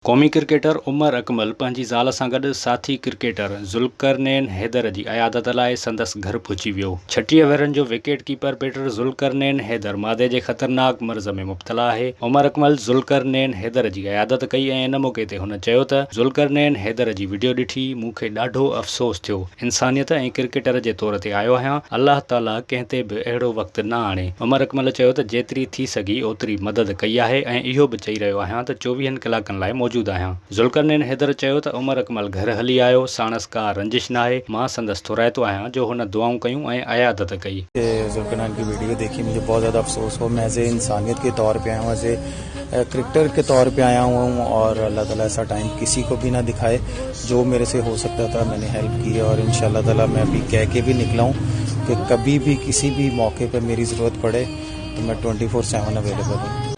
क़ौमी क्रिकेटर उमर अकमल पंहिंजी ज़ाल सां गॾु साथी क्रिकेटर ज़ुल्करनैन हैदर जी अयादत लाइ संदसि घर पहुची वियो। 36 वरनि जो wicket keeper batter Zulqarnain Haider मादे जे ख़तरनाक मर्ज़ में मुब्तला आहे। उमर अकमल ज़ुल्करनैन हैदर जी अयादत कई ऐं इन मौक़े ते हुन चयो त ज़ुल्करनैन हैदर जी वीडियो ॾिठी मूंखे ॾाढो अफ़सोस थियो। इंसानियत ऐं क्रिकेटर जे तौर ते आयो आहियां। अल्लाह ताला कंहिं ते बि अहिड़ो वक़्तु न आणे। उमर अकमल चयो त जेतिरी थी सघी ओतिरी मदद कई आहे ऐं इहो बि चई रहियो आहियां त 24 कलाकनि लाइ मौजूदु आहियां। ज़ुल्करनैन हैदर चयो त उमर अकमल घर हली आयो, साणस का रंजिश नाहे, मां संदसि थोराइतो आहियां जो हुन दुआऊं कयूं ऐं अयादत कई। ज़ुल्करनैन की वीडियो देखी, मुझे बहुत ज़्यादा अफसोस हो। मैं एज ए इंसानियत के तौर पे आया हूँ, एज ए क्रिकेटर के तौर पे आया हूँ और अल्लाह ताला ऐसा टाइम किसी को भी ना दिखाए। जो मेरे से हो सकता था मैंने हेल्प की और इंशाल्लाह ताला मैं अभी कह के भी निकला हूँ कि कभी भी किसी भी मौके पर मेरी ज़रूरत पड़े तो मैं 24/7 अवेलेबल हूँ।